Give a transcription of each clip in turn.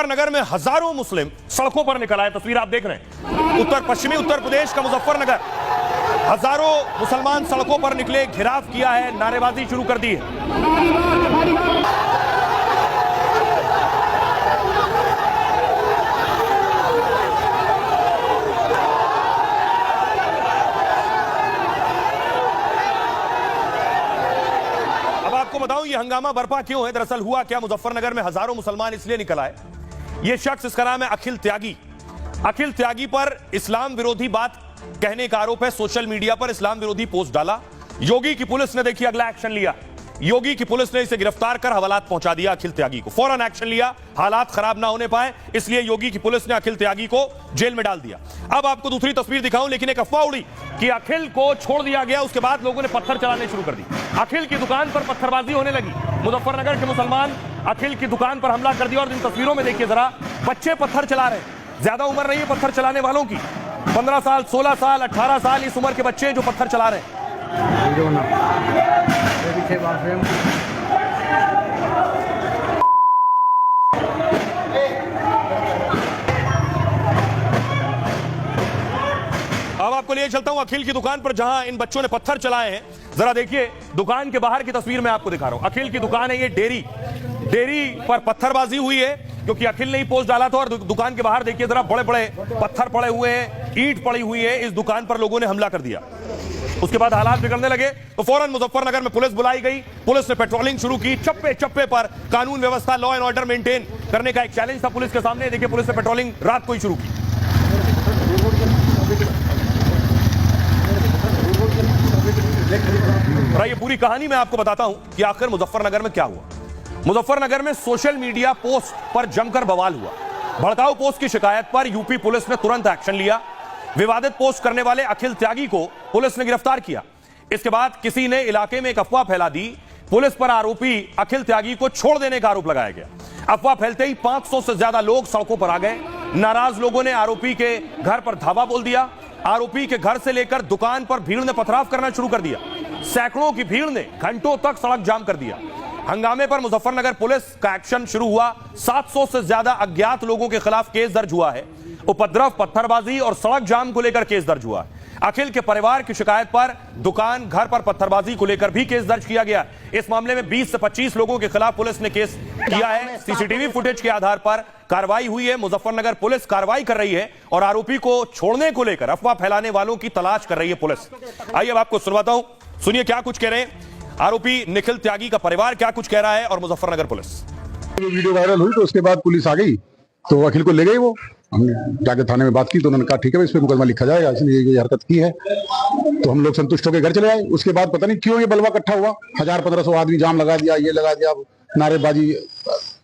मुजफ्फरनगर में हजारों मुस्लिम सड़कों पर निकल आए। तस्वीर आप देख रहे हैं, पश्चिमी उत्तर प्रदेश का मुजफ्फरनगर, हजारों मुसलमान सड़कों पर निकले, घेराव किया है, नारेबाजी शुरू कर दी है। आपको बताऊं ये हंगामा बर्पा क्यों है, दरअसल हुआ क्या, मुजफ्फरनगर में हजारों मुसलमान इसलिए निकल आए। ये शख्स, इसका नाम है अखिल त्यागी। अखिल त्यागी पर इस्लाम विरोधी बात कहने का आरोप है। सोशल मीडिया पर इस्लाम विरोधी पोस्ट डाला। योगी की पुलिस ने देखिए अगला एक्शन लिया। योगी की पुलिस ने इसे गिरफ्तार कर हवालात पहुंचा दिया। अखिल त्यागी को फौरन एक्शन लिया, हालात खराब ना होने पाए, इसलिए योगी की पुलिस ने अखिल त्यागी को जेल में डाल दिया। अब आपको दूसरी तस्वीर दिखाऊं, लेकिन एक अफवाह उड़ी कि अखिल को छोड़ दिया गया। उसके बाद लोगों ने पत्थर चलाने शुरू कर दी। अखिल की दुकान पर पत्थरबाजी होने लगी। मुजफ्फरनगर के मुसलमान अखिल की दुकान पर हमला कर दिया। और इन तस्वीरों में देखिए जरा, बच्चे पत्थर चला रहे हैं। ज्यादा उम्र नहीं है पत्थर चलाने वालों की, 15 साल, 16 साल, 18 साल इस उम्र के बच्चे जो पत्थर चला रहे हैं। अब आपको ले चलता हूं अखिल की दुकान पर, जहां इन बच्चों ने पत्थर चलाए हैं। जरा देखिए दुकान के बाहर की तस्वीर मैं आपको दिखा रहा हूं। अखिल की दुकान है ये, डेयरी पर पत्थरबाजी हुई है क्योंकि अखिल ने ही पोस्ट डाला था। और दुकान के बाहर देखिए जरा, बड़े बड़े पत्थर पड़े हुए हैं, ईंट पड़ी हुई है। इस दुकान पर लोगों ने हमला कर दिया। उसके बाद हालात बिगड़ने लगे तो फौरन मुजफ्फरनगर में पुलिस बुलाई गई। पुलिस ने पेट्रोलिंग शुरू की। चप्पे चप्पे पर कानून व्यवस्था, लॉ एंड ऑर्डर मेंटेन करने का एक चैलेंज था पुलिस के सामने। देखिए पुलिस ने पेट्रोलिंग रात को ही शुरू की। ये पूरी कहानी मैं आपको बताता हूं कि आखिर मुजफ्फरनगर में क्या हुआ। मुजफ्फरनगर में सोशल मीडिया पोस्ट पर जमकर बवाल हुआ। भड़काऊ पोस्ट की शिकायत पर यूपी पुलिस ने तुरंत एक्शन लिया। विवादित पोस्ट करने वाले अखिल त्यागी को पुलिस ने गिरफ्तार किया। इसके बाद किसी ने इलाके में एक अफवाह फैला दी। पुलिस पर आरोपी अखिल त्यागी को छोड़ देने का आरोप लगाया गया। अफवाह फैलते ही 500 से ज्यादा लोग सड़कों पर आ गए। नाराज लोगों ने आरोपी के घर पर धावा बोल दिया। आरोपी के घर से लेकर दुकान पर भीड़ ने पथराव करना शुरू कर दिया। सैकड़ों की भीड़ ने घंटों तक सड़क जाम कर दिया। हंगामे पर मुजफ्फरनगर पुलिस का एक्शन शुरू हुआ। 700 से ज्यादा अज्ञात लोगों के खिलाफ केस दर्ज हुआ है। उपद्रव, पत्थरबाजी और सड़क जाम को लेकर केस दर्ज हुआ है। अखिल के परिवार की शिकायत पर दुकान, घर पर पत्थरबाजी को लेकर भी केस दर्ज किया गया। इस मामले में 20 से 25 लोगों के खिलाफ पुलिस ने केस किया है। सीसीटीवी फुटेज के आधार पर कार्रवाई हुई है। मुजफ्फरनगर पुलिस कार्रवाई कर रही है और आरोपी को छोड़ने को लेकर अफवाह फैलाने वालों की तलाश कर रही है पुलिस। आइए अब आपको सुनवाता हूं, सुनिए क्या कुछ कह रहे हैं आरोपी निखिल त्यागी का परिवार, क्या कुछ कह रहा है और मुजफ्फरनगर पुलिस। वीडियो वायरल हुई तो उसके बाद पुलिस आ गई तो अखिल को ले गई। वो हमने जाके थाने में बात की तो उन्होंने कहा ठीक है इस पे मुकदमा लिखा जाएगा, इसने ये हरकत की है। तो हम लोग संतुष्ट होकर घर चले आए। उसके बाद पता नहीं क्यों ये बलवा इकट्ठा हुआ। 1000-1500 आदमी जाम लगा दिया, ये लगा दिया, नारेबाजी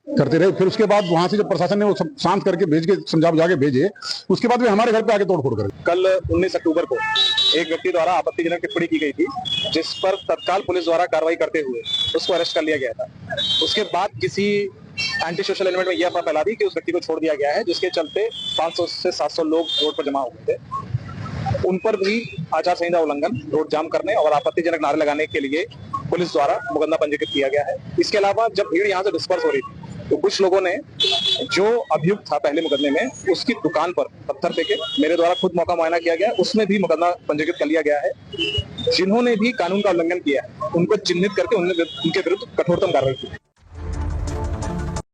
करते रहे। फिर उसके बाद वहां से जब प्रशासन ने वो सब शांत करके भेज के समझा बुझा के भेजे, उसके बाद वे हमारे घर पे आके तोड़फोड़ कर। कल 19 अक्टूबर को एक व्यक्ति द्वारा आपत्तिजनक टिप्पणी की गई थी, जिस पर तत्काल पुलिस द्वारा कार्रवाई करते हुए उसको अरेस्ट कर लिया गया था। उसके बाद किसी एंटी सोशल एलिमेंट में यह अफवाह फैला दी कि उस व्यक्ति को छोड़ दिया गया है, जिसके चलते 500 से 700 लोग रोड पर जमा हो गए थे। उन पर भी आचार संहिता उल्लंघन, रोड जाम करने और आपत्तिजनक नारे लगाने के लिए पुलिस द्वारा मुकदमा पंजीकृत किया गया है। इसके अलावा जब भीड़ यहाँ से डिस्पर्स हो रही थी तो कुछ लोगों ने जो अभियुक्त था पहले मुकदमे में, उसकी दुकान पर पत्थर फेंके। मेरे द्वारा खुद मौका मुआयना किया गया, उसमें भी मुकदमा पंजीकृत कर लिया गया है। जिन्होंने भी कानून का उल्लंघन किया उनको चिन्हित करके उनके विरुद्ध कठोरतम कार्रवाई की।